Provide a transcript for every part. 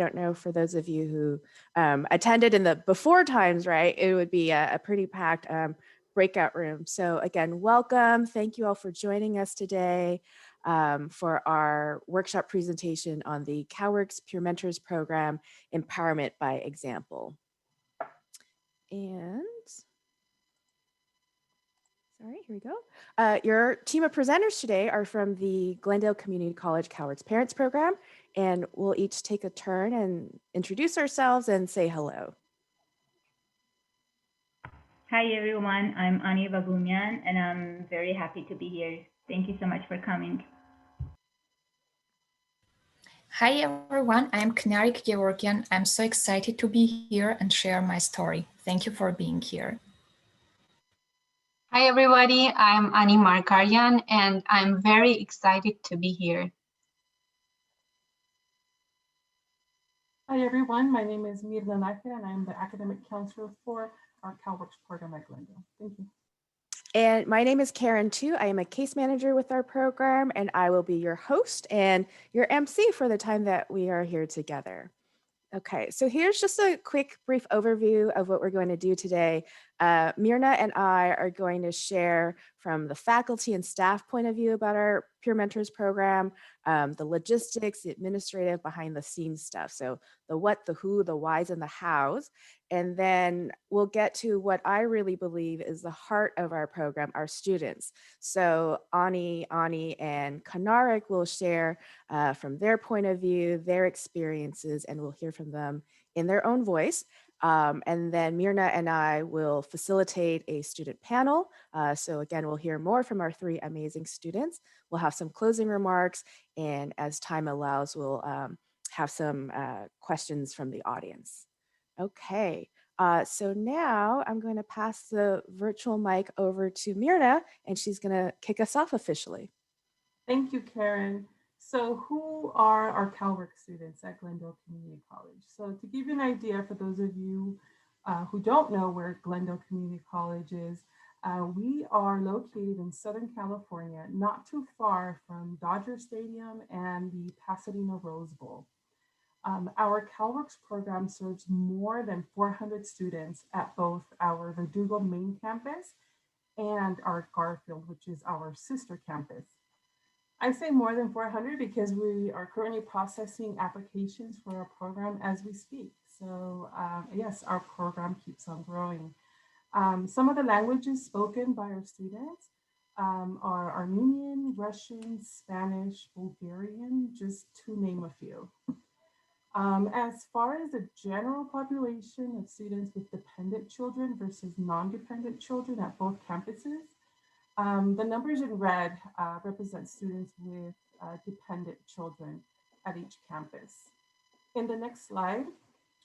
don't know, for those of you who attended in the before times, right, it would be a pretty packed breakout room. So again, welcome. Thank you all for joining us today for our workshop presentation on the CalWORKs Peer Mentors Program, Empowerment by Example. And sorry, here we go. Your team of presenters today are from the Glendale Community College CalWORKs Parents Program, and we'll each take a turn and introduce ourselves and say hello. Hi everyone, I'm Baghumyan and I'm very happy to be here. Thank you so much for coming. Hi everyone, I'm Knarik, Gevorgyan. I'm so excited to be here and share my story. Thank you for being here. Hi everybody, I'm Margayan and I'm very excited to be here. Hi everyone, my name is Mirna and I'm the academic counselor for our CalWORKs program at Glendale. Thank you. And my name is Karen too. I am a case manager with our program, and I will be your host and your MC for the time that we are here together. Okay, so here's just a quick brief overview of what we're going to do today. Mirna and I are going to share from the faculty and staff point of view about our Peer Mentors program, the logistics, the administrative behind the scenes stuff. So the what, the who, the whys, and the hows. And then we'll get to what I really believe is the heart of our program, our students. So Ani, and Knarik will share from their point of view, their experiences, and we'll hear from them in their own voice. And then Mirna and I will facilitate a student panel. So again, we'll hear more from our three amazing students. We'll have some closing remarks, and as time allows, we'll have some questions from the audience. Okay, so now I'm going to pass the virtual mic over to Mirna, and she's going to kick us off officially. Thank you, Karen. So who are our CalWORKs students at Glendale Community College? So to give you an idea, for those of you who don't know where Glendale Community College is, we are located in Southern California, not too far from Dodger Stadium and the Pasadena Rose Bowl. Our CalWORKs program serves more than 400 students at both our Verdugo main campus and our Garfield, which is our sister campus. I say more than 400 because we are currently processing applications for our program as we speak. So yes, our program keeps on growing. Some of the languages spoken by our students are Armenian, Russian, Spanish, Bulgarian, just to name a few. As far as the general population of students with dependent children versus non-dependent children at both campuses, the numbers in red represent students with dependent children at each campus. In the next slide,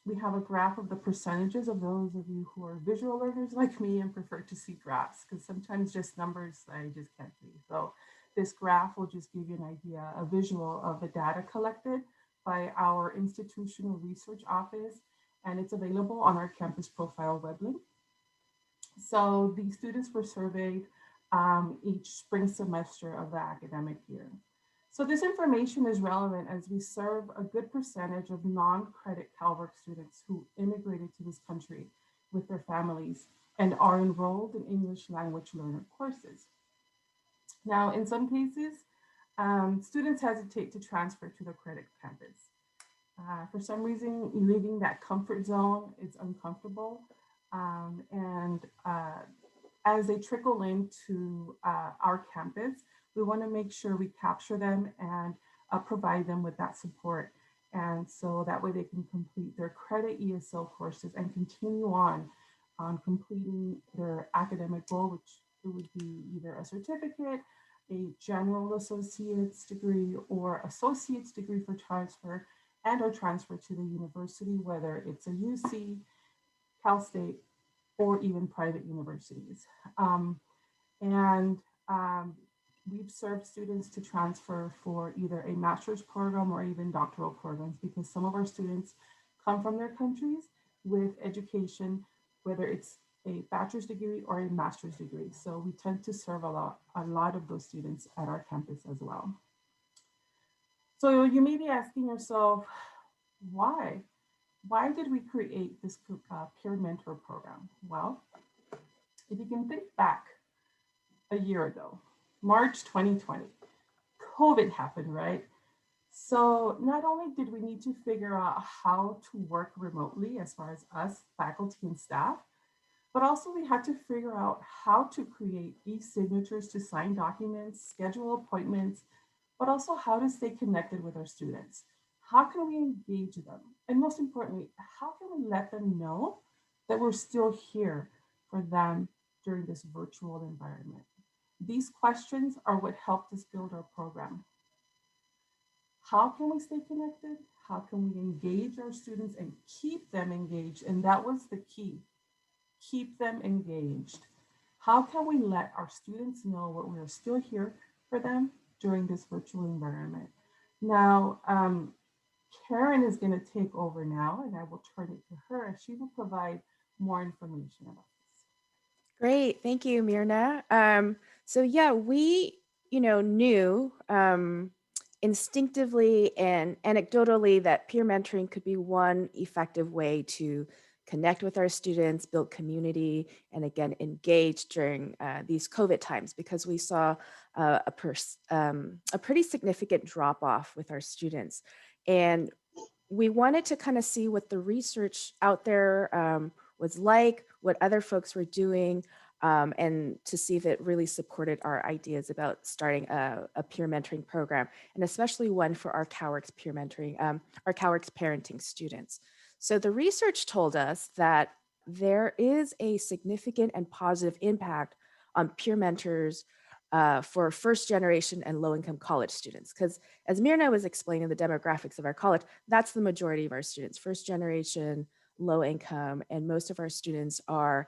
we have a graph of the percentages of those of you who are visual learners like me and prefer to see graphs, because sometimes just numbers I just can't see. So this graph will just give you an idea, a visual of the data collected by our institutional research office, and it's available on our campus profile web link. So the students were surveyed each spring semester of the academic year. So this information is relevant as we serve a good percentage of non-credit CalWORKs students who immigrated to this country with their families and are enrolled in English language learner courses. Now, in some cases, students hesitate to transfer to the credit campus. For some reason, leaving that comfort zone is uncomfortable. As they trickle into our campus, we want to make sure we capture them and provide them with that support. And so that way they can complete their credit ESL courses and continue on completing their academic goal, which it would be either a certificate, a general associate's degree, or associate's degree for transfer, and or transfer to the university, whether it's a UC, Cal State, or even private universities. We've served students to transfer for either a master's program or even doctoral programs, because some of our students come from their countries with education, whether it's a bachelor's degree or a master's degree. So we tend to serve a lot of those students at our campus as well. So you may be asking yourself, Why? Why did we create this peer mentor program? Well, if you can think back a year ago, March 2020, COVID happened, right? So not only did we need to figure out how to work remotely as far as us, faculty and staff, but also we had to figure out how to create e-signatures to sign documents, schedule appointments, but also how to stay connected with our students. How can we engage them? And most importantly, how can we let them know that we're still here for them during this virtual environment? These questions are what helped us build our program. How can we stay connected? How can we engage our students and keep them engaged? And that was the key, keep them engaged. How can we let our students know what we are still here for them during this virtual environment? Now, Karen is going to take over now, and I will turn it to her, and she will provide more information about this. Great. Thank you, Mirna. So yeah, we, knew instinctively and anecdotally that peer mentoring could be one effective way to connect with our students, build community, and again, engage during these COVID times, because we saw a pretty significant drop off with our students. And we wanted to kind of see what the research out there was like, what other folks were doing, and to see if it really supported our ideas about starting a peer mentoring program, and especially one for our CalWORKs peer mentoring, our CalWORKs parenting students. So the research told us that there is a significant and positive impact on peer mentors for first generation and low income college students. Because as Mirna was explaining the demographics of our college, that's the majority of our students, first generation, low income, and most of our students are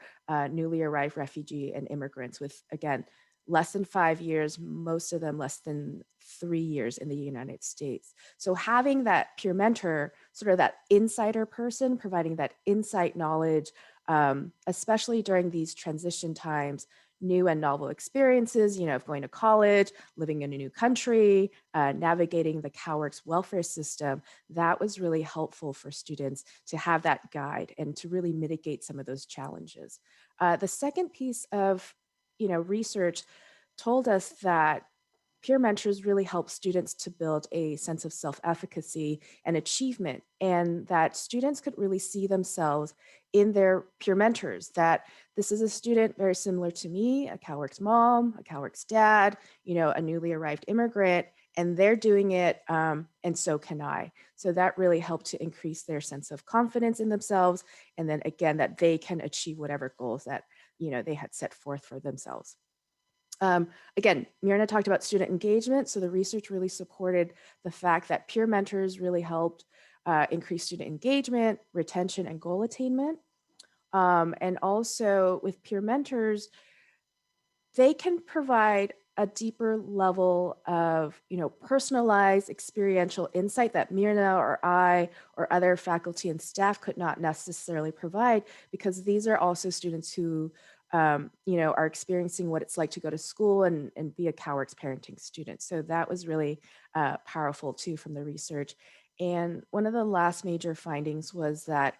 newly arrived refugee and immigrants with, again, less than 5 years, most of them less than 3 years in the United States. So having that peer mentor, sort of that insider person, providing that insight knowledge, especially during these transition times, new and novel experiences, of going to college, living in a new country, navigating the CalWORKs welfare system, that was really helpful for students to have that guide and to really mitigate some of those challenges. The second piece of, research told us that peer mentors really help students to build a sense of self-efficacy and achievement, and that students could really see themselves in their peer mentors, that this is a student very similar to me, a CalWORKs mom, a CalWORKs dad, a newly arrived immigrant, and they're doing it, and so can I. So that really helped to increase their sense of confidence in themselves, and then again, that they can achieve whatever goals that they had set forth for themselves. Again, Mirna talked about student engagement. So the research really supported the fact that peer mentors really helped increase student engagement, retention, and goal attainment. And also with peer mentors, they can provide a deeper level of, personalized experiential insight that Mirna or I or other faculty and staff could not necessarily provide, because these are also students who are experiencing what it's like to go to school and be a CalWORKs parenting student. So that was really powerful too from the research. And one of the last major findings was that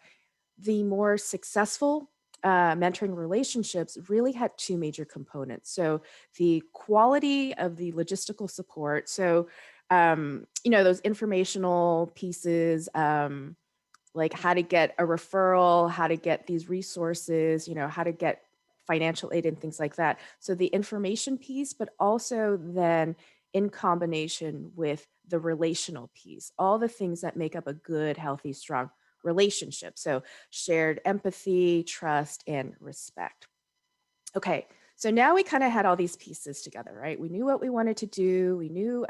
the more successful mentoring relationships really had two major components. So the quality of the logistical support. So, those informational pieces, like how to get a referral, how to get these resources, how to get financial aid and things like that. So the information piece, but also then in combination with the relational piece, all the things that make up a good, healthy, strong relationship. So shared empathy, trust, and respect. Okay, so now we kind of had all these pieces together, right? We knew what we wanted to do. We knew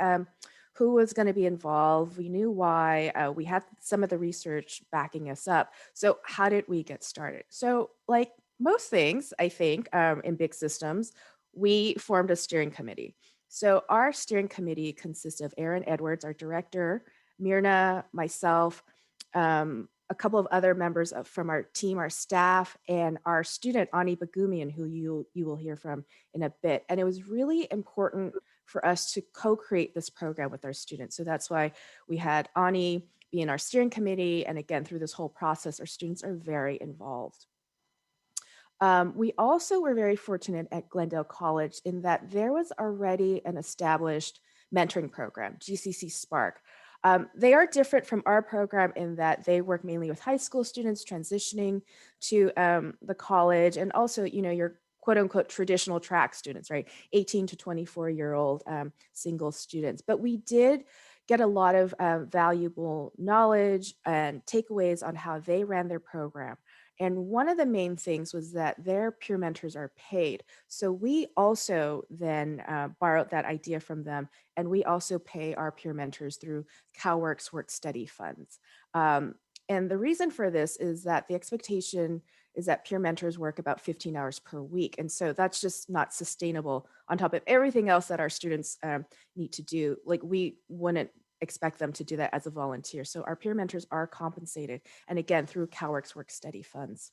who was going to be involved. We knew why. We had some of the research backing us up. So how did we get started? So like most things, I think, in big systems, we formed a steering committee. So our steering committee consists of Aaron Edwards, our director, Mirna, myself, a couple of other members from our team, our staff, and our student, Ani Baghumyan, who you will hear from in a bit. And it was really important for us to co-create this program with our students. So that's why we had Ani be in our steering committee. And again, through this whole process, our students are very involved. We also were very fortunate at Glendale College in that there was already an established mentoring program, GCC Spark. They are different from our program in that they work mainly with high school students transitioning to the college, and also, your quote unquote traditional track students, right? 18 to 24-year-old single students. But we did get a lot of valuable knowledge and takeaways on how they ran their program. And one of the main things was that their peer mentors are paid. So we also then borrowed that idea from them, and we also pay our peer mentors through CalWORKs work study funds. And the reason for this is that the expectation is that peer mentors work about 15 hours per week. And so that's just not sustainable on top of everything else that our students need to do. Like, we wouldn't expect them to do that as a volunteer. So our peer mentors are compensated, and again, through CalWORKs work study funds.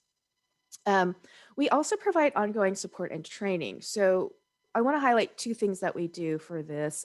We also provide ongoing support and training. So I want to highlight two things that we do for this.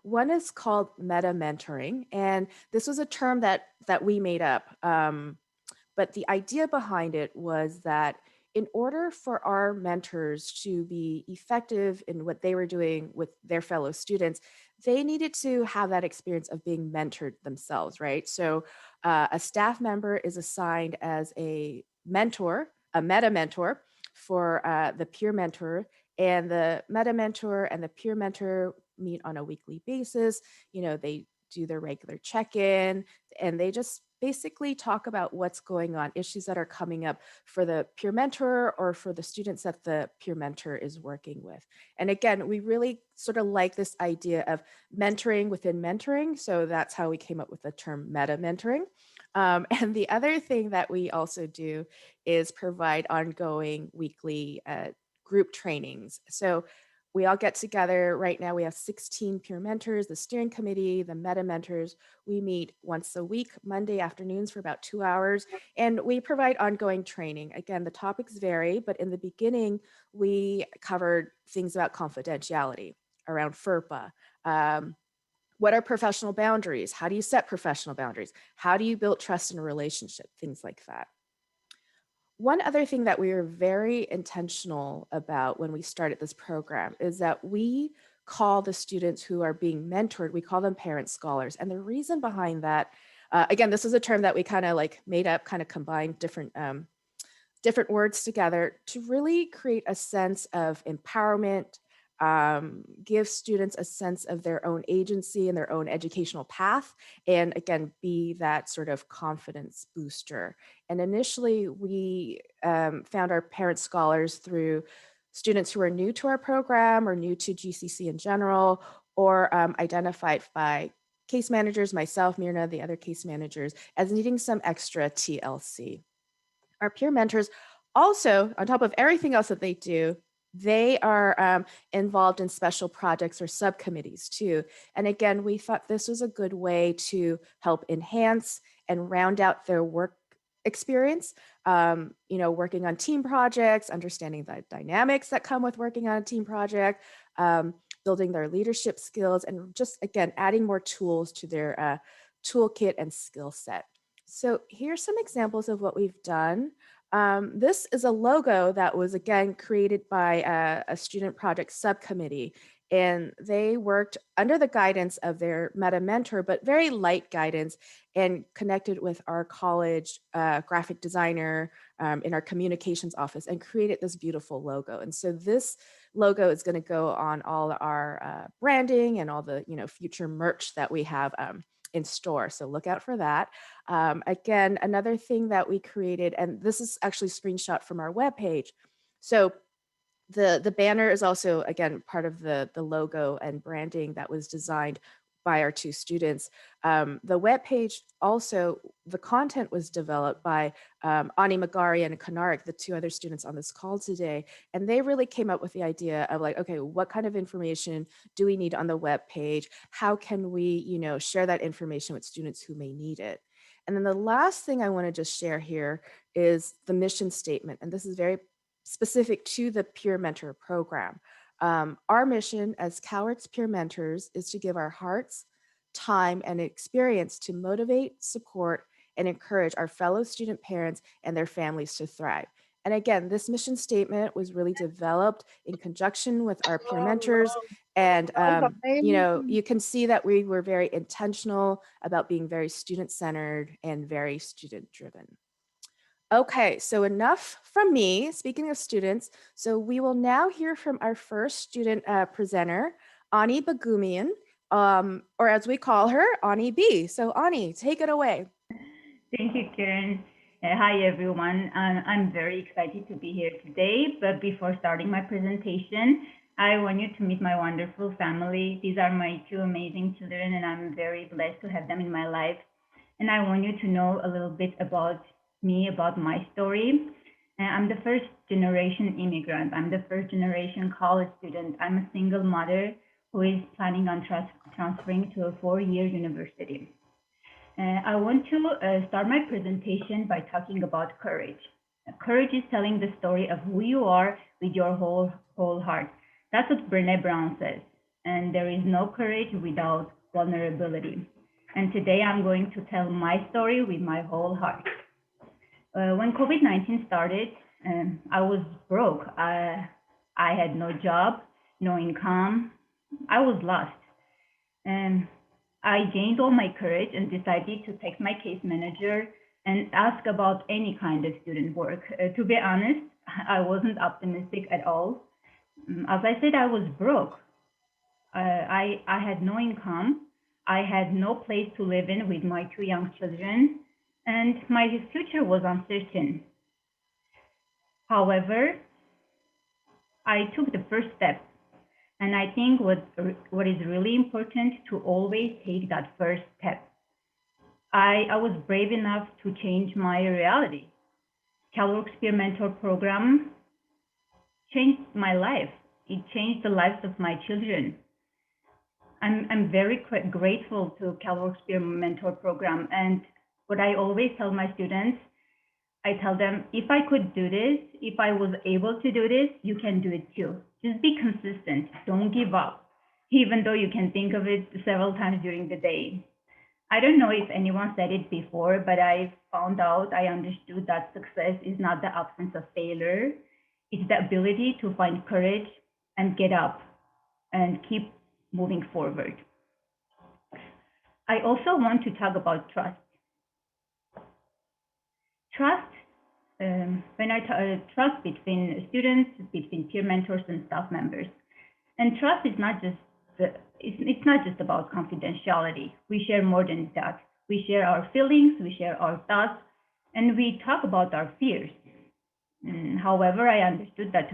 One is called meta mentoring, and this was a term that we made up. But the idea behind it was that in order for our mentors to be effective in what they were doing with their fellow students, they needed to have that experience of being mentored themselves, right? So a staff member is assigned as a mentor, a meta mentor for the peer mentor, and the meta mentor and the peer mentor meet on a weekly basis. They do their regular check-in, and they just basically talk about what's going on, issues that are coming up for the peer mentor or for the students that the peer mentor is working with. And again, we really sort of like this idea of mentoring within mentoring. So that's how we came up with the term meta mentoring. And the other thing that we also do is provide ongoing weekly group trainings. So we all get together. Right now we have 16 peer mentors, the steering committee, the meta mentors. We meet once a week, Monday afternoons for about 2 hours, and we provide ongoing training. Again, the topics vary, but in the beginning, we covered things about confidentiality around FERPA. What are professional boundaries? How do you set professional boundaries? How do you build trust in a relationship? Things like that. One other thing that we were very intentional about when we started this program is that we call the students who are being mentored, we call them parent scholars. And the reason behind that, again, this is a term that we kind of like made up, kind of combined different words together to really create a sense of empowerment, give students a sense of their own agency and their own educational path, and again, be that sort of confidence booster. And initially, we found our parent scholars through students who are new to our program or new to GCC in general, or identified by case managers, myself, Mirna, the other case managers, as needing some extra TLC. Our peer mentors also, on top of everything else that they do, they are involved in special projects or subcommittees too. And again, we thought this was a good way to help enhance and round out their work experience, working on team projects, understanding the dynamics that come with working on a team project, building their leadership skills, and just, again, adding more tools to their toolkit and skill set. So here's some examples of what we've done. This is a logo that was, again, created by a student project subcommittee, and they worked under the guidance of their meta mentor, but very light guidance, and connected with our college graphic designer in our communications office and created this beautiful logo. And so this logo is going to go on all our branding and all the future merch that we have in store. So look out for that. Again, another thing that we created, and this is actually a screenshot from our webpage. So the banner is also, again, part of the logo and branding that was designed by our two students. The webpage also, the content was developed by Ani Margayan and Knarik, the two other students on this call today. And they really came up with the idea of like, okay, what kind of information do we need on the webpage? How can we, share that information with students who may need it? And then the last thing I want to just share here is the mission statement. And this is very specific to the peer mentor program. Our mission as CalWORKs peer mentors is to give our hearts, time, and experience to motivate, support, and encourage our fellow student parents and their families to thrive. And again, this mission statement was really developed in conjunction with our peer mentors. And, you can see that we were very intentional about being very student-centered and very student-driven. Okay, so enough from me. Speaking of students, so we will now hear from our first student presenter, Ani Baghumyan, or as we call her, Ani B. So Ani, take it away. Thank you, Karen. Hi, everyone. I'm very excited to be here today. But before starting my presentation, I want you to meet my wonderful family. These are my two amazing children, and I'm very blessed to have them in my life. And I want you to know a little bit about me, about my story. I'm the first generation immigrant. I'm the first generation college student. I'm a single mother who is planning on transferring to a 4-year university. I want to start my presentation by talking about courage. Courage is telling the story of who you are with your whole heart. That's what Brené Brown says. And there is no courage without vulnerability. And today I'm going to tell my story with my whole heart. When COVID-19 started, I was broke. I had no job, no income. I was lost. And I gained all my courage and decided to text my case manager and ask about any kind of student work. To be honest, I wasn't optimistic at all. As I said, I was broke. I had no income. I had no place to live in with my 2 young children, and my future was uncertain. However, I took the first step, and I think what is really important to always take that first step. I was brave enough to change my reality. CalWORKs Peer Mentor Program changed my life. It changed the lives of my children. I'm very grateful to CalWORKs Peer Mentor Program. And what I always tell my students, I tell them, if I could do this, if I was able to do this, you can do it too. Just be consistent. Don't give up, even though you can think of it several times during the day. I don't know if anyone said it before, but I understood that success is not the absence of failure. It's the ability to find courage and get up and keep moving forward. I also want to talk about trust. Trust, trust between students, between peer mentors and staff members. And trust is not just it's not just about confidentiality. We share more than that. We share our feelings, we share our thoughts, and we talk about our fears. However, I understood that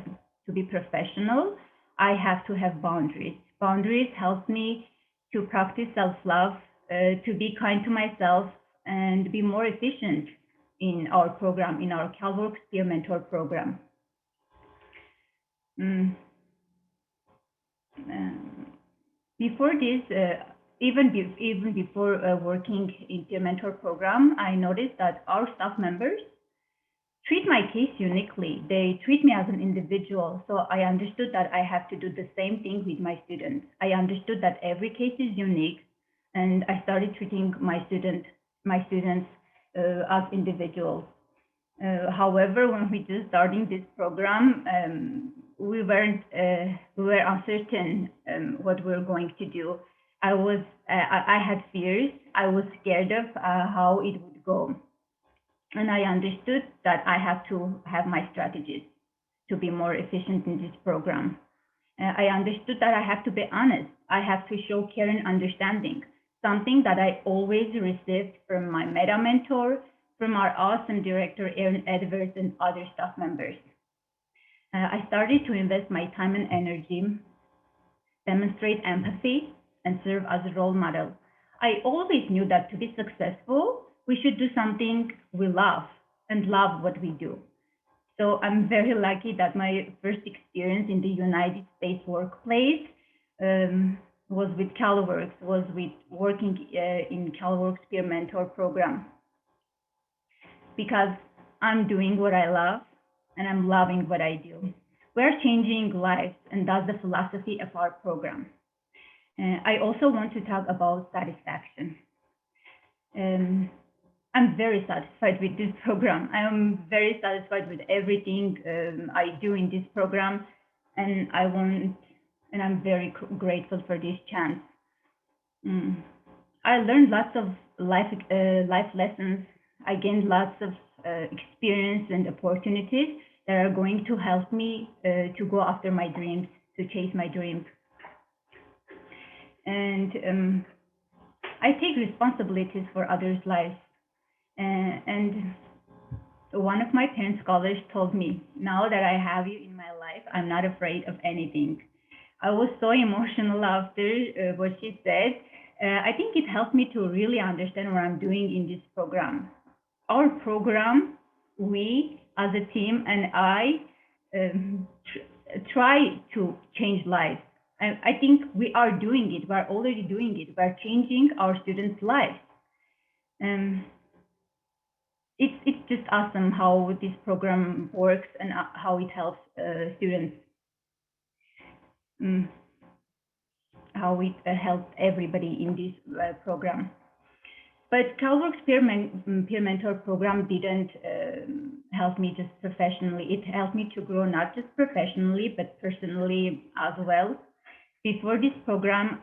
to be professional, I have to have boundaries. Boundaries help me to practice self-love, to be kind to myself, and be more efficient in our program, in our CalWORKs Peer Mentor Program. Before this, even before working in Peer Mentor Program, I noticed that our staff members treat my case uniquely. They treat me as an individual. So I understood that I have to do the same thing with my students. I understood that every case is unique, and I started treating my students as individuals. However, when we just starting this program, we were uncertain what we were going to do. I had fears. I was scared of how it would go. And I understood that I have to have my strategies to be more efficient in this program. I understood that I have to be honest. I have to show care and understanding, something that I always received from my meta mentor, from our awesome director, Aaron Edwards, and other staff members. I started to invest my time and energy, demonstrate empathy, and serve as a role model. I always knew that to be successful, we should do something we love and love what we do. So I'm very lucky that my first experience in the United States workplace was with CalWORKs, was with working in CalWORKs Peer Mentor Program. Because I'm doing what I love and I'm loving what I do. We're changing lives, and that's the philosophy of our program. I also want to talk about satisfaction. I'm very satisfied with this program. I'm very satisfied with everything I do in this program, and I'm very grateful for this chance. I learned lots of life lessons. I gained lots of experience and opportunities that are going to help me to go after my dreams, to chase my dreams. And I take responsibilities for others' lives. And one of my parent scholars told me, now that I have you in my life, I'm not afraid of anything. I was so emotional after what she said. I think it helped me to really understand what I'm doing in this program. Our program, we as a team and I try to change lives. I think we are doing it. We're already doing it. We're changing our students' lives. Um, it's just awesome how this program works and how it helps students, how it helps everybody in this program. But CalWORKs peer mentor program didn't help me just professionally. It helped me to grow not just professionally, but personally as well. Before this program,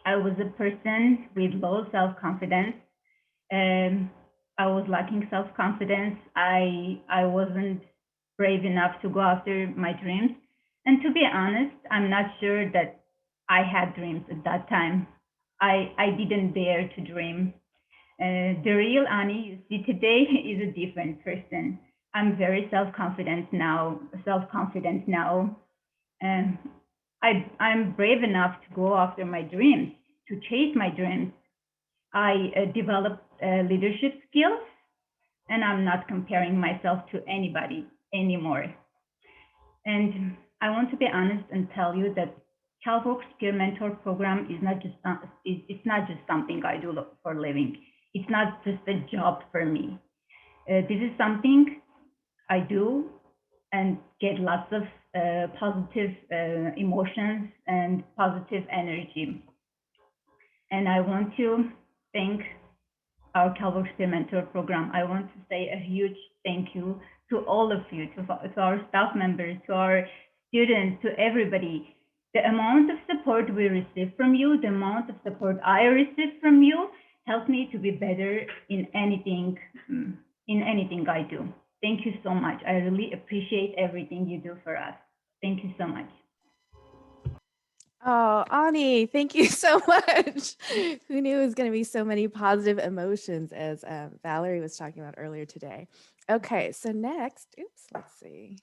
I was a person with low self-confidence. I was lacking self-confidence. I wasn't brave enough to go after my dreams. And to be honest, I'm not sure that I had dreams at that time. I didn't dare to dream. The real Ani you see today is a different person. I'm very self-confident now. Um, I'm brave enough to go after my dreams, to chase my dreams. I developed leadership skills, and I'm not comparing myself to anybody anymore. And I want to be honest and tell you that CalWORKs Peer Mentor Program is not just it's not just something I do for a living. It's not just a job for me. This is something I do and get lots of positive emotions and positive energy. And I want to thank our CalWORKs Peer Mentor Program. I want to say a huge thank you to all of you, to our staff members, to our students, to everybody. The amount of support we receive from you, the amount of support I receive from you, helps me to be better in anything I do. Thank you so much. I really appreciate everything you do for us. Thank you so much. Oh, Ani, thank you so much. Who knew it was going to be so many positive emotions as Valerie was talking about earlier today. Okay, so next, oops, let's see.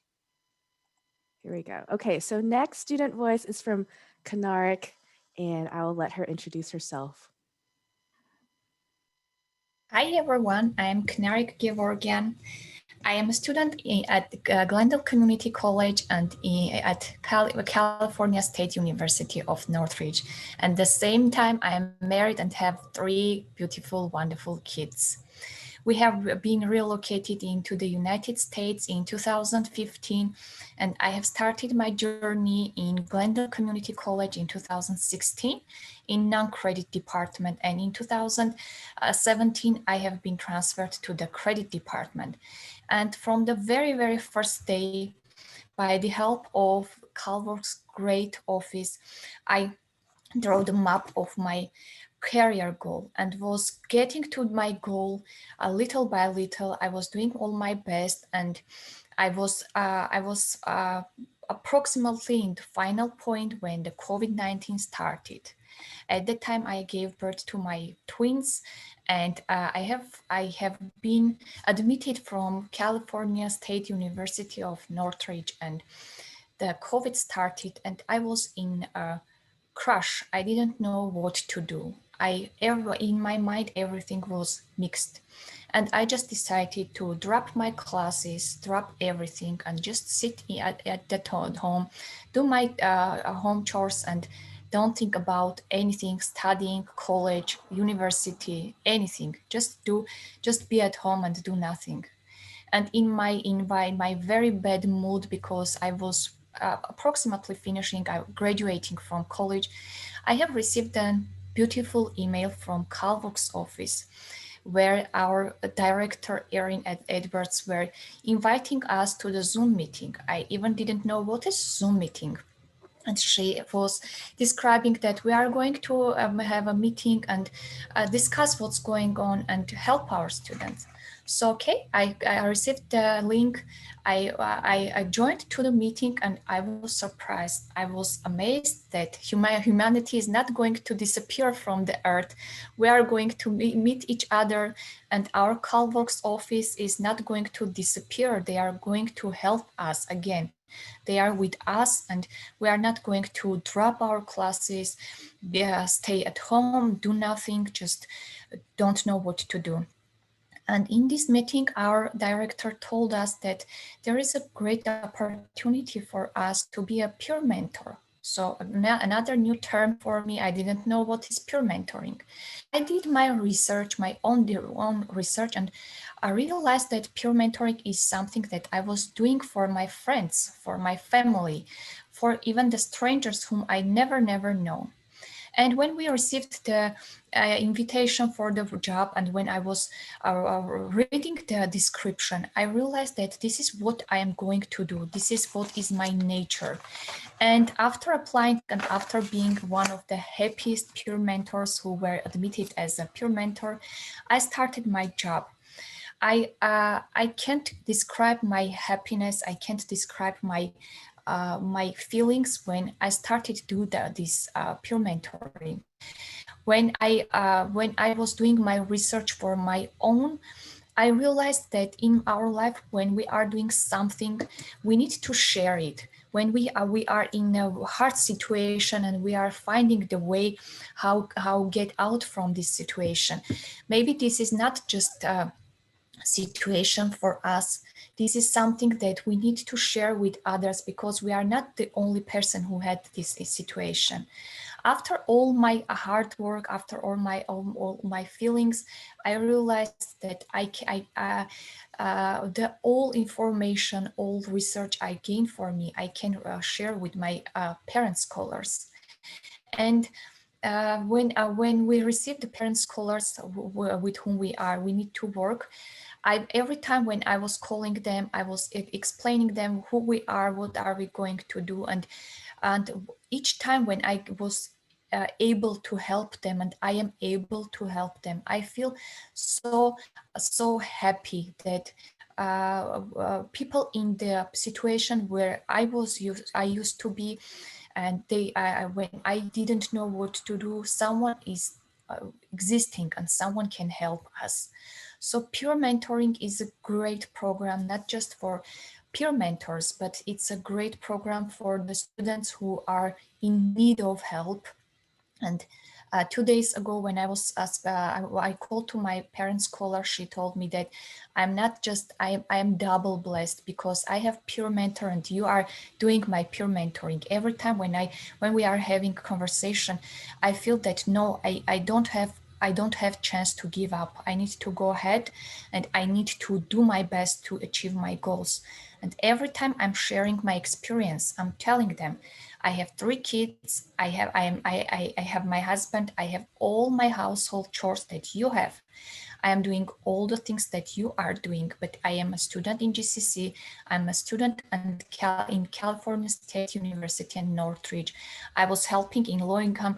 Here we go. Okay, so next student voice is from Knarik, and I will let her introduce herself. Hi everyone, I'm Knarik Gevorgyan. I am a student at Glendale Community College and at California State University of Northridge. And at the same time, I am married and have 3 beautiful, wonderful kids. We have been relocated into the United States in 2015, and I have started my journey in Glendale Community College in 2016 in non-credit department, and in 2017 I have been transferred to the credit department. And from the very, very first day, by the help of CalWORKs' great office, I drew the map of my career goal and was getting to my goal little by little. I was doing all my best, and I was approximately in the final point when the COVID-19 started. At that time, I gave birth to my twins, and I have been admitted from California State University of Northridge, and the COVID started, and I was in a crush. I didn't know what to do. In my mind, everything was mixed. And I just decided to drop my classes, drop everything, and just sit at the home, do my home chores, and don't think about anything, studying, college, university, anything. Just be at home and do nothing. And in my very bad mood, because I was approximately finishing, graduating from college, I have received a beautiful email from CalWORKs office, where our director Erin Edwards were inviting us to the Zoom meeting. I even didn't know what is Zoom meeting. And she was describing that we are going to have a meeting and discuss what's going on and to help our students. So, okay, I received the link. I joined to the meeting and I was surprised. I was amazed that humanity is not going to disappear from the earth. We are going to meet each other, and our CalWORKs office is not going to disappear. They are going to help us again. They are with us, and we are not going to drop our classes, stay at home, do nothing, just don't know what to do. And in this meeting, our director told us that there is a great opportunity for us to be a peer mentor. So another new term for me, I didn't know what is peer mentoring. I did my research, my own research, and I realized that peer mentoring is something that I was doing for my friends, for my family, for even the strangers whom I never know. And when we received the invitation for the job, and when I was reading the description, I realized that this is what I am going to do. This is what is my nature. And after applying and after being one of the happiest peer mentors who were admitted as a peer mentor, I started my job. I can't describe my happiness. I can't describe my feelings when I started to do this peer mentoring. When I was doing my research for my own, I realized that in our life, when we are doing something, we need to share it. When we are in a hard situation and we are finding the way how get out from this situation. Maybe this is not just situation for us. This is something that we need to share with others, because we are not the only person who had this situation. After all my hard work, after all my feelings, I realized that the all information, all research I gained for me, I can share with my parent scholars. And when we receive the parent scholars with whom we need to work, every time when I was calling them, I was explaining them who we are, what are we going to do, and each time when I was able to help them, and I am able to help them, I feel so happy that people in the situation where I used to be, and when I didn't know what to do, someone is existing and someone can help us. So peer mentoring is a great program, not just for peer mentors, but it's a great program for the students who are in need of help. And 2 days ago, when I was I called to my parent scholar, she told me that I'm not just, I am double blessed, because I have peer mentor and you are doing my peer mentoring. Every time when we are having conversation, I feel that no, I don't have chance to give up. I need to go ahead and I need to do my best to achieve my goals. And every time I'm sharing my experience, I'm telling them, I have 3 kids, I have my husband, I have all my household chores that you have. I am doing all the things that you are doing, but I am a student in GCC, I'm a student in California State University in Northridge. I was helping in low-income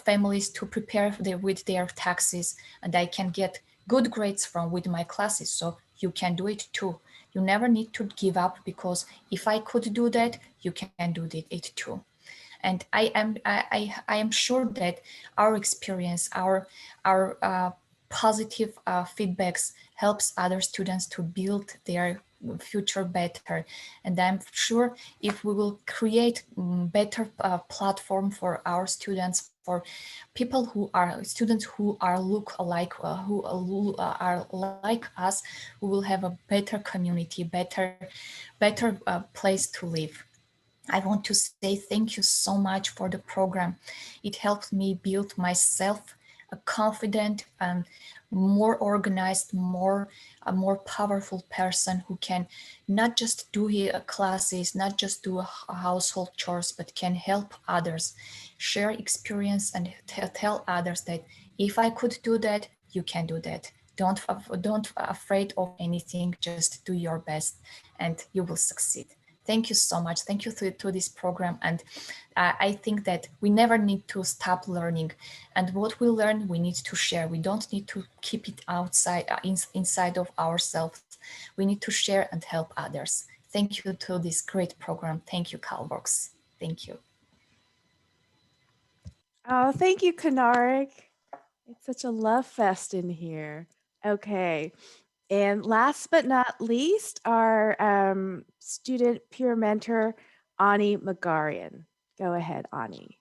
families to prepare with their taxes, and I can get good grades with my classes, so you can do it too. You never need to give up, because if I could do that, you can do it too. And I am sure that our experience, our positive feedbacks helps other students to build their future better. And I'm sure if we will create better platform for our students, for people who are students who are look alike, who are like us, we will have a better community, better place to live. I want to say thank you so much for the program. It helped me build myself confident and more organized, a more powerful person who can not just do his classes, not just do household chores, but can help others, share experience, and tell others that if I could do that, you can do that. Don't afraid of anything. Just do your best, and you will succeed. Thank you so much. Thank you to this program. And I think that we never need to stop learning. And what we learn, we need to share. We don't need to keep it outside, inside of ourselves. We need to share and help others. Thank you to this great program. Thank you, CalWORKs. Thank you. Oh, thank you, Knarik. It's such a love fest in here. Okay. And last but not least, our student peer mentor, Ani Margayan. Go ahead, Ani.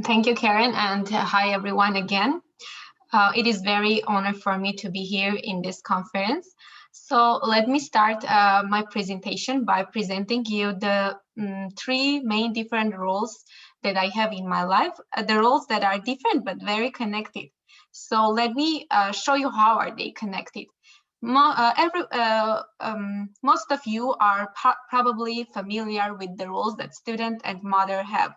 Thank you, Karen, and hi everyone again. It is very honor for me to be here in this conference. So let me start my presentation by presenting you the three main different roles that I have in my life, the roles that are different but very connected. So let me show you how are they connected. Most of you are probably familiar with the roles that student and mother have.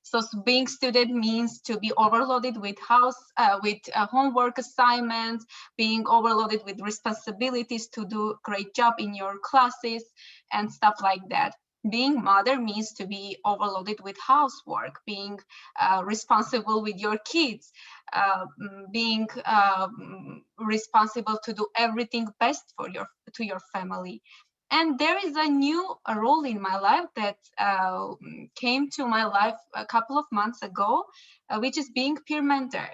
So being student means to be overloaded with homework assignments, being overloaded with responsibilities to do great job in your classes and stuff like that. Being mother means to be overloaded with housework, being responsible with your kids, being responsible to do everything best for your family. And there is a new role in my life that came to my life a couple of months ago, which is being peer mentor,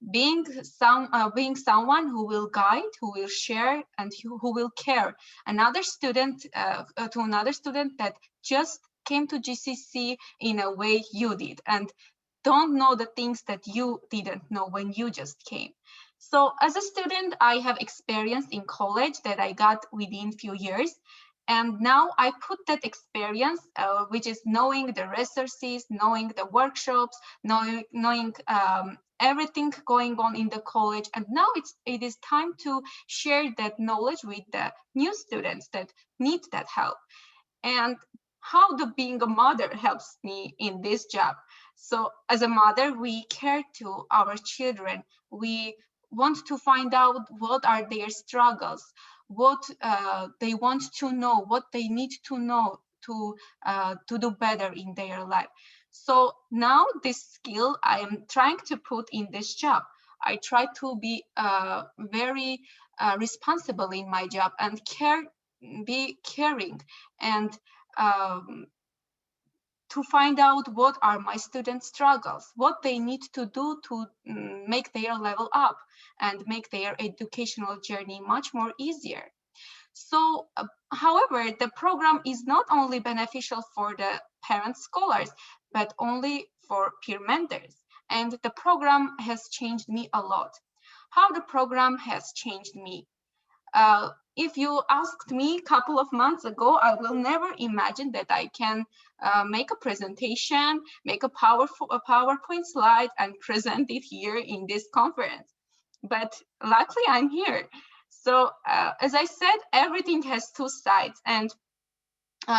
being someone who will guide, who will share, and who will care another student to another student that just came to GCC in a way you did and don't know the things that you didn't know when you just came. So as a student, I have experience in college that I got within few years. And now I put that experience, which is knowing the resources, knowing the workshops, knowing everything going on in the college. And now it is time to share that knowledge with the new students that need that help. And how the being a mother helps me in this job. So as a mother, we care to our children. We want to find out what are their struggles, what they want to know, what they need to know to do better in their life. So now this skill I am trying to put in this job. I try to be very responsible in my job and be caring and to find out what are my students' struggles, what they need to do to make their level up and make their educational journey much more easier. So, however, the program is not only beneficial for the parent scholars, but only for peer mentors. And the program has changed me a lot. How the program has changed me? If you asked me a couple of months ago, I will never imagine that I can make a presentation, make a PowerPoint slide and present it here in this conference. But luckily I'm here. So as I said, everything has two sides. And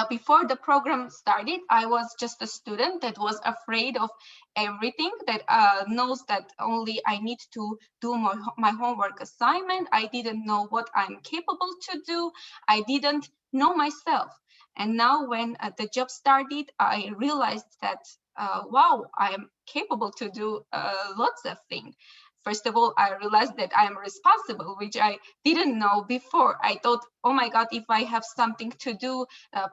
before the program started, I was just a student that was afraid of everything, that knows that only I need to do my homework assignment. I didn't know what I'm capable to do. I didn't know myself. And now when the job started, I realized that, wow, I am capable to do lots of things. First of all, I realized that I am responsible, which I didn't know before. I thought, oh my God, if I have something to do,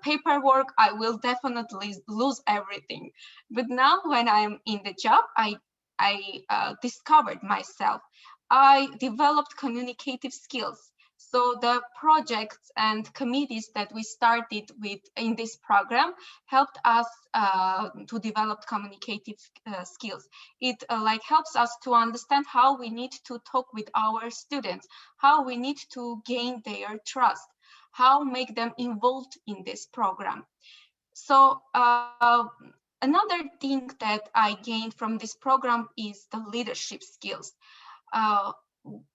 paperwork, I will definitely lose everything. But now when I am in the job, I discovered myself. I developed communicative skills. So the projects and committees that we started with in this program helped us to develop communicative skills. It helps us to understand how we need to talk with our students, how we need to gain their trust, how make them involved in this program. So another thing that I gained from this program is the leadership skills.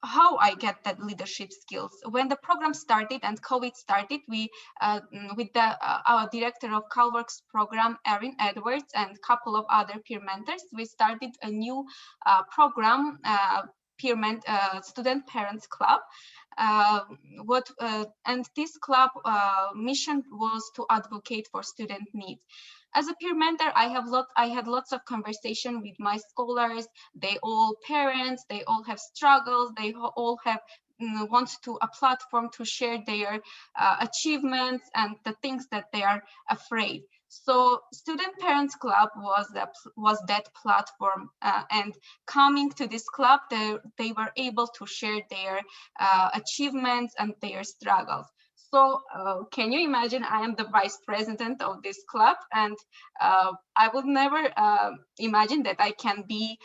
how I get that leadership skills. When the program started and COVID started, we, with our director of CalWORKs program, Erin Edwards, and a couple of other peer mentors, we started a new program, Student Parents Club. And this club mission was to advocate for student needs. As a peer mentor, I had lots of conversation with my scholars. They all parents, they all have struggles, they all have want to a platform to share their achievements and the things that they are afraid. So Student Parents Club was that platform, and coming to this club, they were able to share their achievements and their struggles. So can you imagine, I am the vice president of this club, and I would never imagine that I can be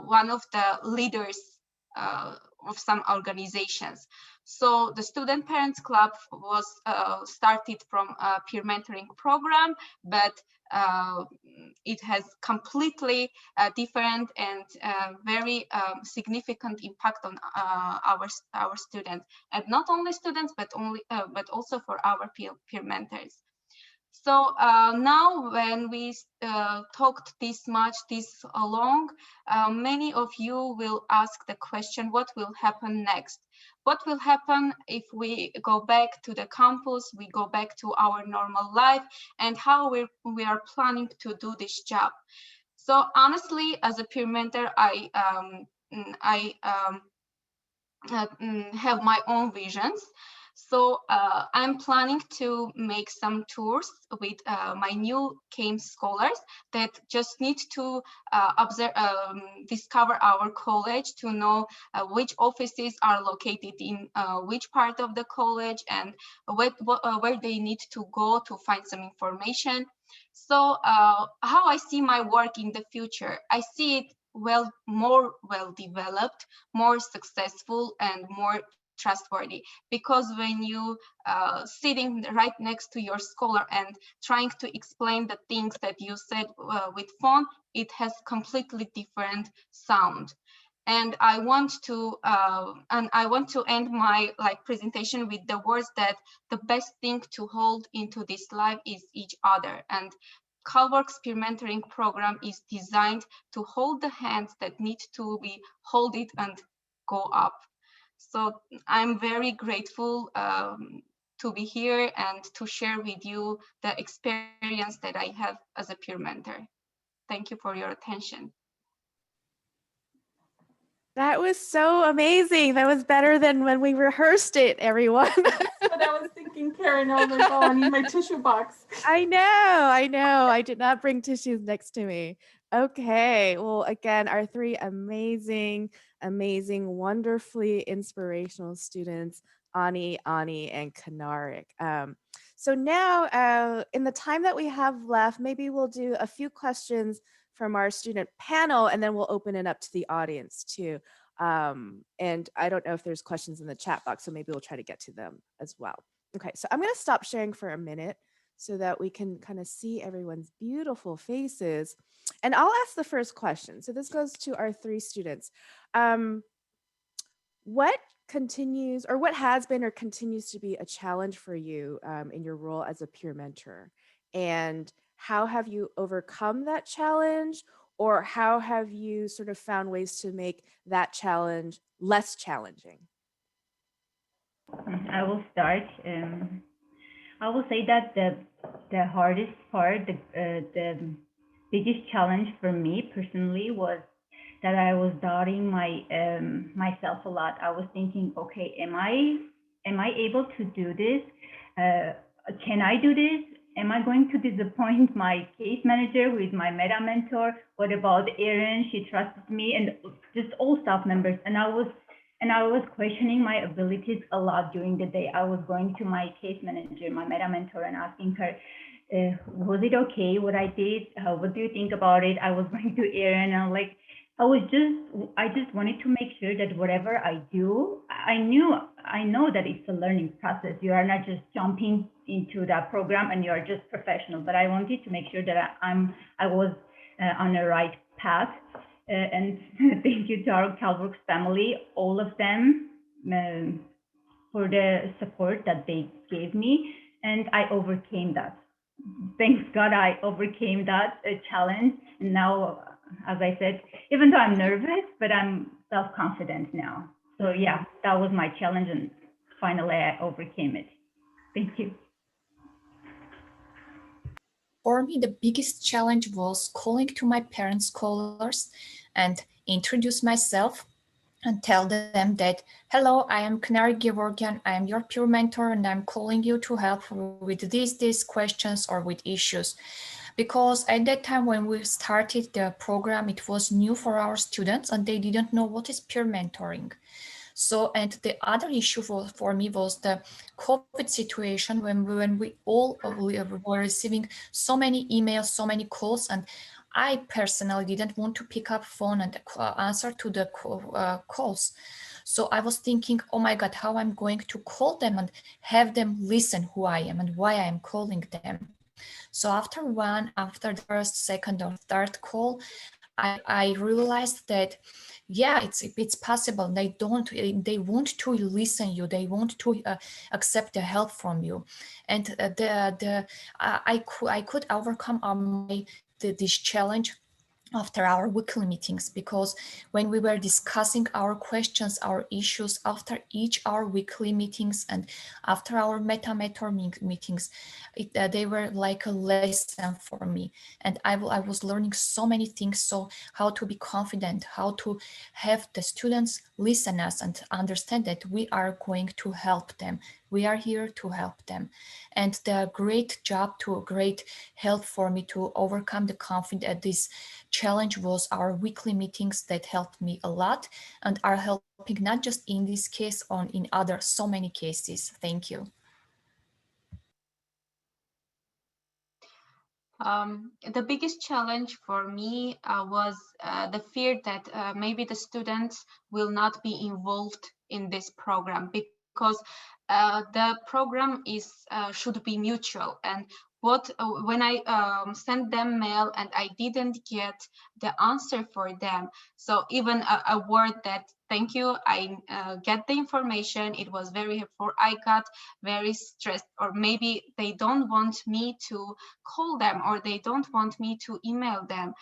one of the leaders of some organizations. So the Student Parents Club was started from a peer mentoring program, but it has completely different and very significant impact on our students, and not only students, but also for our peer mentors. So now when we talked this long, many of you will ask the question, what will happen next? What will happen if we go back to the campus, we go back to our normal life, and how we are planning to do this job? So honestly, as a peer mentor, I have my own visions. So I'm planning to make some tours with my new CAME scholars that just need to discover our college, to know which offices are located in which part of the college, and where they need to go to find some information. So how I see my work in the future, I see it more well developed, more successful, and more trustworthy, because when you sitting right next to your scholar and trying to explain the things that you said with phone, it has completely different sound. And I want to end my presentation with the words that the best thing to hold into this life is each other, and CalWORKs peer mentoring program is designed to hold the hands that need to be hold it and go up. So I'm very grateful to be here and to share with you the experience that I have as a peer mentor. Thank you for your attention. That was so amazing. That was better than when we rehearsed it, everyone. That's what I was thinking, Karen. I was like, oh, I need my tissue box. I know. I did not bring tissues next to me. Okay. Well, again, our three amazing, wonderfully inspirational students, Ani, and Knarik. So now, in the time that we have left, maybe we'll do a few questions from our student panel, and then we'll open it up to the audience too. And I don't know if there's questions in the chat box, so maybe we'll try to get to them as well. Okay, so I'm going to stop sharing for a minute so that we can kind of see everyone's beautiful faces. And I'll ask the first question. So this goes to our three students. What continues, or what has been or continues to be a challenge for you in your role as a peer mentor? And how have you overcome that challenge? Or how have you sort of found ways to make that challenge less challenging? I will start. I will say that the hardest part, the biggest challenge for me personally was that I was doubting myself a lot. I was thinking, okay, am I able to do this? Can I do this? Am I going to disappoint my case manager, who is my meta mentor? What about Erin? She trusted me, and just all staff members. And I was questioning my abilities a lot during the day. I was going to my case manager, my meta mentor, and asking her, was it okay what I did? What do you think about it? I was going to Erin, and I just wanted to make sure that whatever I do, I know that it's a learning process. You are not just jumping into that program and you are just professional, but I wanted to make sure that I was on the right path. And thank you to our CalWORKs family, all of them, for the support that they gave me. And I overcame that. Thanks God, I overcame that challenge. And now, as I said, even though I'm nervous, but I'm self-confident now. So yeah, that was my challenge, and finally I overcame it. Thank you. For me, the biggest challenge was calling to my parents' scholars and introduce myself and tell them that, hello, I am Knarik Gevorgyan, I am your peer mentor, and I'm calling you to help with these questions or with issues. Because at that time when we started the program, it was new for our students and they didn't know what is peer mentoring. So, and the other issue for me was the COVID situation when we all were receiving so many emails, so many calls, and I personally didn't want to pick up phone and answer to the calls. So I was thinking, oh my God, how I'm going to call them and have them listen who I am and why I am calling them. So after the first, second, or third call, I realized that, yeah, it's possible. They want to listen you. They want to accept the help from you, and I could overcome this challenge after our weekly meetings, because when we were discussing our questions, our issues after each our weekly meetings and after our meta-mentor meetings, they were like a lesson for me. And I was learning so many things. So how to be confident, how to have the students listen us and understand that we are going to help them. We are here to help them. And the great help for me to overcome this challenge was our weekly meetings that helped me a lot and are helping not just in this case, on in other so many cases. Thank you. The biggest challenge for me was the fear that maybe the students will not be involved in this program, because the program should be mutual. And when I sent them mail and I didn't get the answer for them, so even a word that thank you, I get the information, it was very helpful, I got very stressed. Or maybe they don't want me to call them, or they don't want me to email them.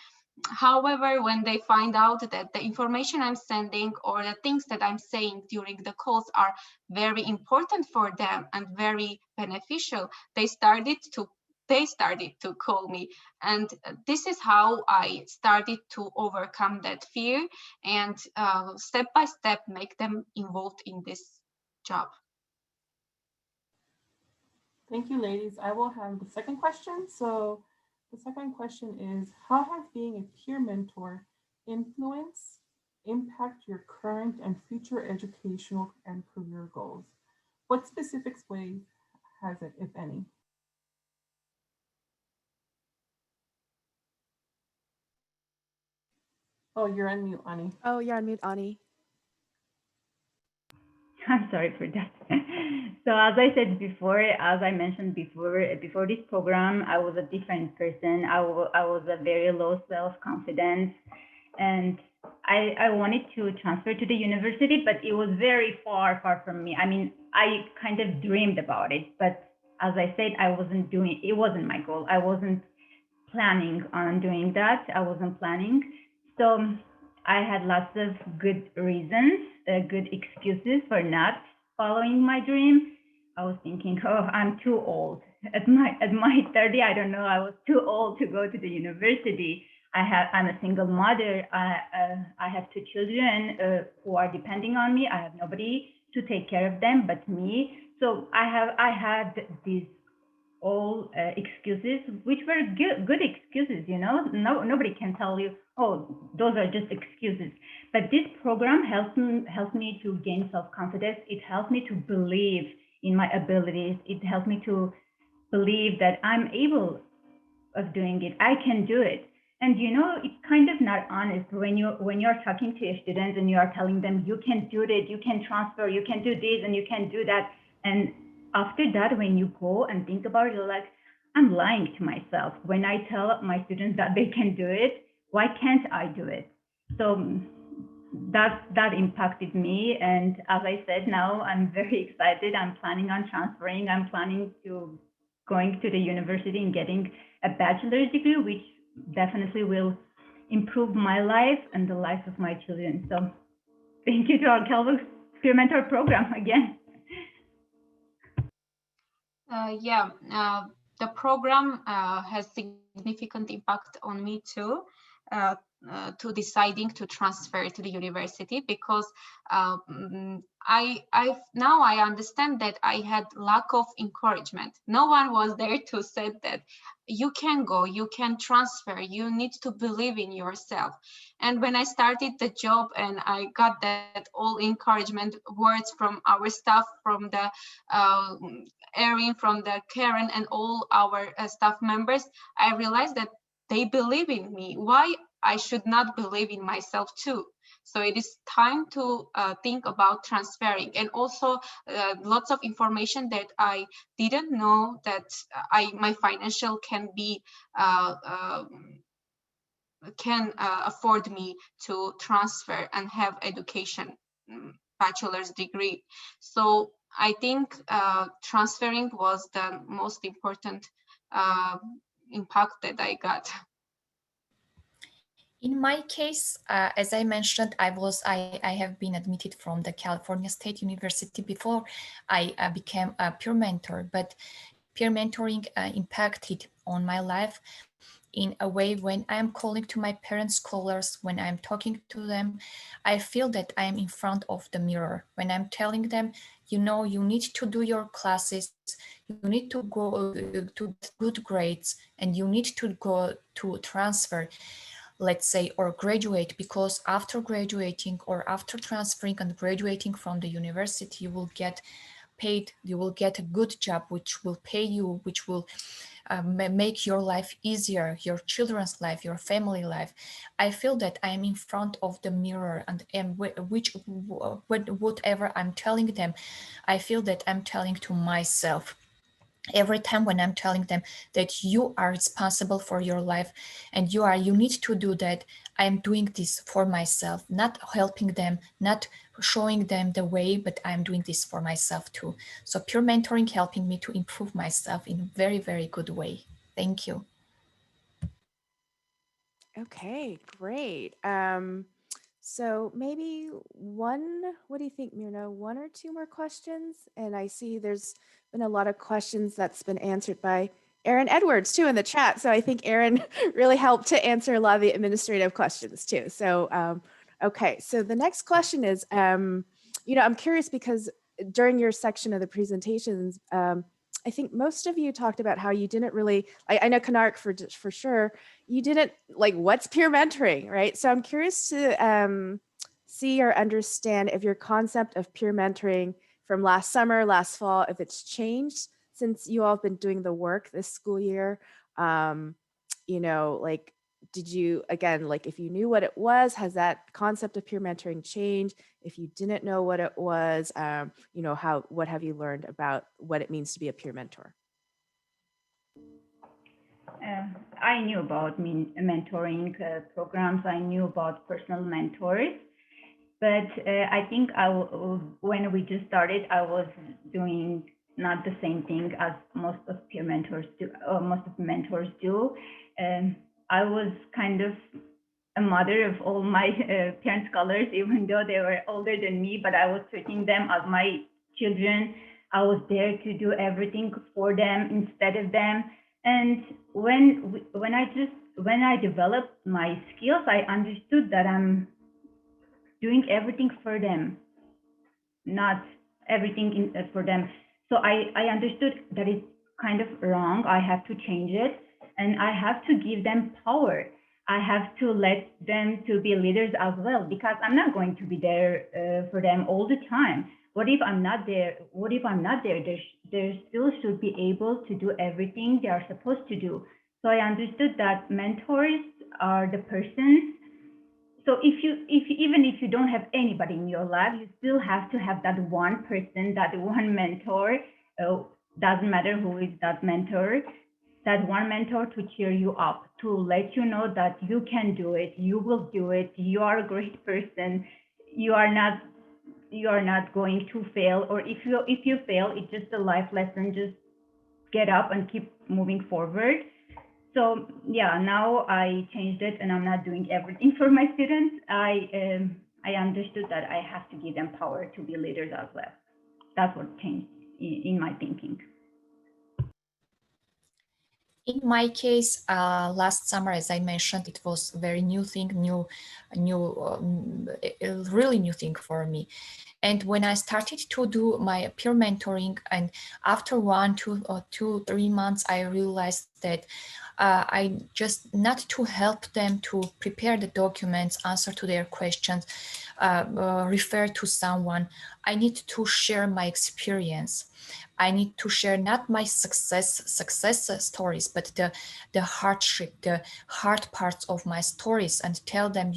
However, when they find out that the information I'm sending or the things that I'm saying during the calls are very important for them and very beneficial, they started to call me. And this is how I started to overcome that fear and step by step make them involved in this job. Thank you, ladies. I will have the second question. So the second question is, how has being a peer mentor impact your current and future educational and career goals? What specific ways has it, if any? Oh, you're on mute, Ani. Oh, you're on mute, Ani. I'm sorry for that. So as I said before, as I mentioned before this program, I was a different person. I was a very low self-confidence, and I wanted to transfer to the university, but it was very far from me. I mean, I kind of dreamed about it, but as I said, it wasn't my goal. I wasn't planning on doing that. I wasn't planning. So I had lots of good reasons, good excuses for not following my dream. I was thinking, oh, I'm too old. At my 30, I don't know, I was too old to go to the university. I'm a single mother. I have two children who are depending on me. I have nobody to take care of them but me. So I had these all excuses, which were good excuses, you know. Nobody can tell you, oh, those are just excuses. But this program helped me to gain self-confidence. It helped me to believe in my abilities. It helped me to believe that I'm able of doing it. I can do it. And you know, it's kind of not honest when you're talking to your students and you are telling them you can do it, you can transfer, you can do this, and you can do that. And after that, when you go and think about it, you're like, I'm lying to myself when I tell my students that they can do it. Why can't I do it? So that impacted me. And as I said, now I'm very excited. I'm planning on transferring. I'm planning to going to the university and getting a bachelor's degree, which definitely will improve my life and the life of my children. So thank you to our CalWORKs Peer Mentor program again. The program has significant impact on me too, to deciding to transfer to the university, because now I understand that I had lack of encouragement. No one was there to say that you can go, you can transfer, you need to believe in yourself. And when I started the job and I got that all encouragement words from our staff, from the Erin, from the Karen, and all our staff members, I realized that they believe in me. Why I should not believe in myself too? So it is time to think about transferring. And also lots of information that I didn't know, that my financial can be can afford me to transfer and have education, bachelor's degree. So I think transferring was the most important impact that I got. In my case, as I mentioned, I have been admitted from the California State University before I became a peer mentor, but peer mentoring impacted on my life in a way when I am calling to my parents' scholars, when I'm talking to them, I feel that I am in front of the mirror. When I'm telling them, you know, you need to do your classes, you need to go to good grades, and you need to go to transfer, let's say, or graduate, because after graduating or after transferring and graduating from the university, you will get paid, you will get a good job which will pay you, which will make your life easier, your children's life, your family life. I feel that I am in front of the mirror, and whatever I'm telling them, I feel that I'm telling to myself. Every time when I'm telling them that you are responsible for your life and you need to do that, I'm doing this for myself, not helping them, not showing them the way, but I'm doing this for myself too. So peer mentoring helping me to improve myself in a very, very good way. Thank you. Okay, great. So maybe what do you think, Mirna? One or two more questions? And I see there's been a lot of questions that's been answered by Erin Edwards too in the chat. So I think Erin really helped to answer a lot of the administrative questions too. So, okay, so the next question is, I'm curious because during your section of the presentations, I think most of you talked about how you didn't really, I know Knarik for sure, you didn't like what's peer mentoring, right? So I'm curious to see or understand if your concept of peer mentoring from last summer, last fall, if it's changed since you all have been doing the work this school year. Like, did you, again, like if you knew what it was, has that concept of peer mentoring changed? If you didn't know what it was, what have you learned about what it means to be a peer mentor? I knew about mentoring programs. I knew about personal mentors, but I think when we just started, I was doing not the same thing as most of peer mentors do. Most of the mentors do. I was kind of a mother of all my parent scholars, even though they were older than me, but I was treating them as my children. I was there to do everything for them instead of them. And when I developed my skills, I understood that I'm doing everything for them, not everything for them. So I understood that it's kind of wrong. I have to change it, and I have to give them power. I have to let them to be leaders as well, because I'm not going to be there for them all the time. What if I'm not there? What if I'm not there? They still should be able to do everything they are supposed to do. So I understood that mentors are the persons. So even if you don't have anybody in your life, you still have to have that one person, that one mentor. Doesn't matter who is that mentor. that one mentor to cheer you up, to let you know that you can do it, you will do it, you are a great person, you are not going to fail, or if you fail, it's just a life lesson. Just get up and keep moving forward. So yeah, now I changed it, and I'm not doing everything for my students. I understood that I have to give them power to be leaders as well. That's what changed in my thinking. In my case, last summer, as I mentioned, it was a very new thing, a really new thing for me. And when I started to do my peer mentoring, and after 3 months, I realized that I just not to help them to prepare the documents, answer to their questions, refer to someone. I need to share my experience. I need to share not my success stories, but the hardship, the hard parts of my stories, and tell them,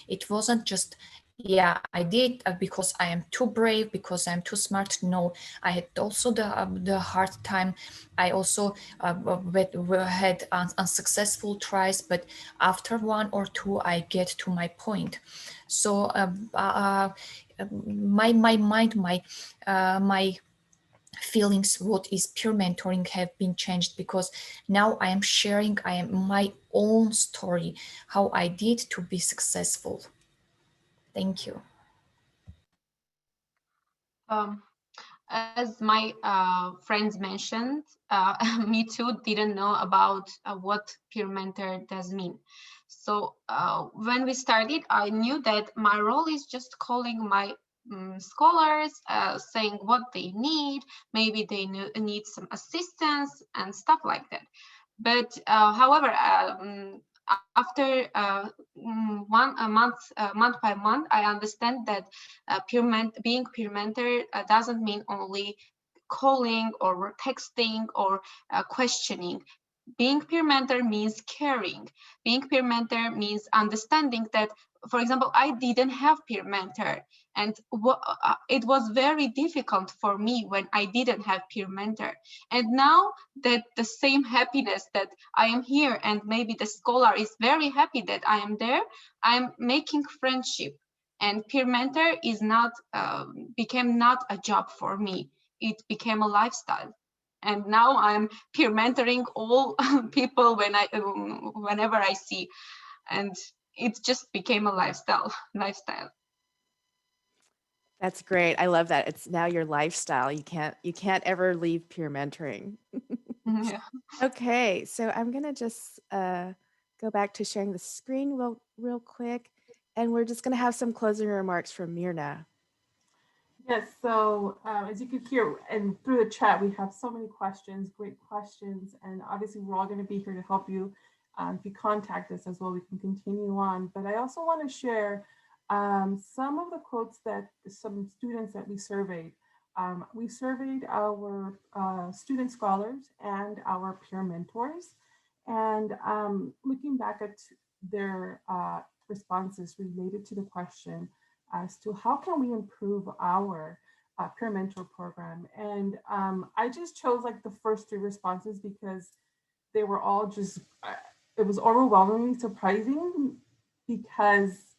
it wasn't just, yeah, I did because I am too brave, because I'm too smart. No, I had also the hard time. I also had unsuccessful tries, but after one or two, I get to my point. So my mind, my feelings, what is peer mentoring, have been changed, because now I am sharing my own story, how I did to be successful. Thank you. As my friends mentioned, me too didn't know about what peer mentor does mean. So when we started, I knew that my role is just calling my scholars, saying what they need. Maybe they need some assistance and stuff like that. But however, after month by month, I understand that being peer mentor doesn't mean only calling or texting or questioning. Being peer mentor means caring. Being peer mentor means understanding that, for example, I didn't have peer mentor, and it was very difficult for me when I didn't have peer mentor. And now that the same happiness that I am here, and maybe the scholar is very happy that I am there, I'm making friendship. And peer mentor is not became not a job for me. It became a lifestyle. And now I'm peer mentoring all people whenever I see, and it just became a lifestyle. That's great. I love that. It's now your lifestyle. You can't ever leave peer mentoring. Yeah. Okay, so I'm gonna just go back to sharing the screen real quick, and we're just gonna have some closing remarks from Mirna. Yes, so as you can hear, and through the chat, we have so many questions, great questions, and obviously we're all going to be here to help you. If you contact us as well, we can continue on. But I also want to share some of the quotes that some students that we surveyed. We surveyed our student scholars and our peer mentors, and looking back at their responses related to the question as to how can we improve our peer mentor program. And I just chose like the first three responses because they were all just, it was overwhelmingly surprising because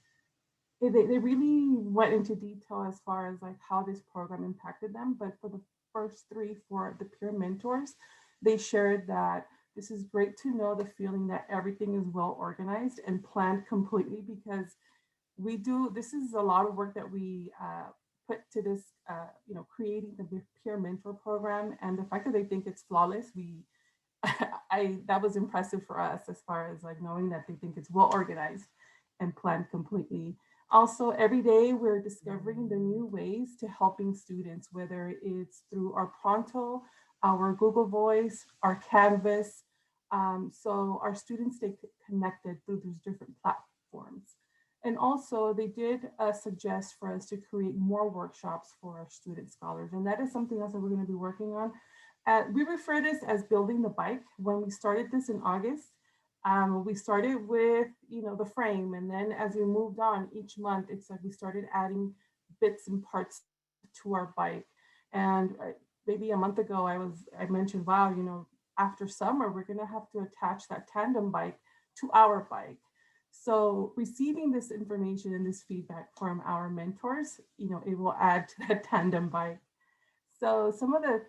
they really went into detail as far as like how this program impacted them. But for the first three, for the peer mentors, they shared that this is great to know the feeling that everything is well organized and planned completely, because this is a lot of work that we put to this, creating the peer mentor program, and the fact that they think it's flawless, that was impressive for us as far as like knowing that they think it's well organized and planned completely. Also, every day we're discovering the new ways to helping students, whether it's through our Pronto, our Google Voice, our Canvas. So our students stay connected through these different platforms. And also they did suggest for us to create more workshops for our student scholars. And that is something else that we're going to be working on. We refer this as building the bike. When we started this in August, we started with, the frame. And then as we moved on each month, it's like we started adding bits and parts to our bike. And maybe a month ago, I mentioned, wow, after summer, we're going to have to attach that tandem bike to our bike. So receiving this information and this feedback from our mentors, it will add to that tandem bike. So some of the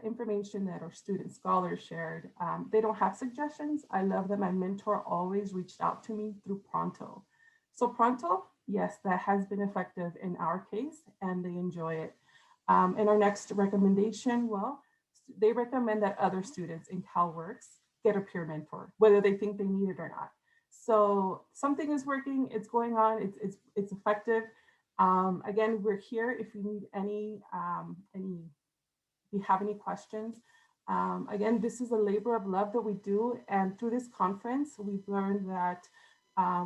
information that our student scholars shared, they don't have suggestions. I love that my mentor always reached out to me through Pronto. So Pronto, yes, that has been effective in our case, and they enjoy it. And our next recommendation, well, they recommend that other students in CalWORKs get a peer mentor, whether they think they need it or not. So something is working, it's going on, it's effective. Again, we're here if you need if you have any questions. Again, this is a labor of love that we do. And through this conference, we've learned that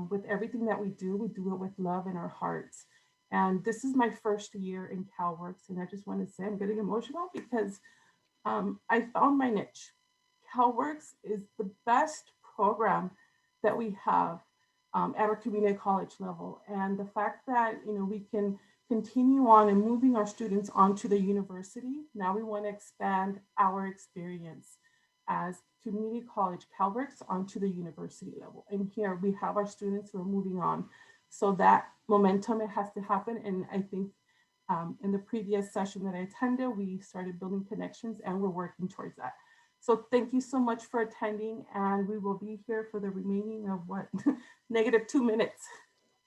with everything that we do it with love in our hearts. And this is my first year in CalWORKs. And I just want to say I'm getting emotional because I found my niche. CalWORKs is the best program that we have at our community college level. And the fact that we can continue on and moving our students onto the university, now we want to expand our experience as community college CalWORKs onto the university level. And here we have our students who are moving on. So that momentum, it has to happen. And I think in the previous session that I attended, we started building connections and we're working towards that. So thank you so much for attending, and we will be here for the remaining of what, -2 minutes.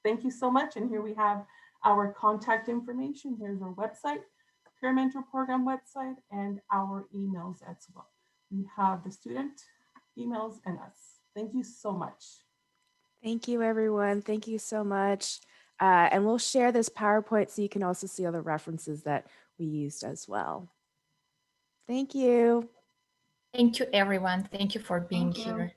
Thank you so much. And here we have our contact information. Here's our website, Peer Mentor Program website, and our emails as well. We have the student emails and us. Thank you so much. Thank you, everyone. Thank you so much. And we'll share this PowerPoint so you can also see all the references that we used as well. Thank you. Thank you, everyone. Thank you for being Thank you. here.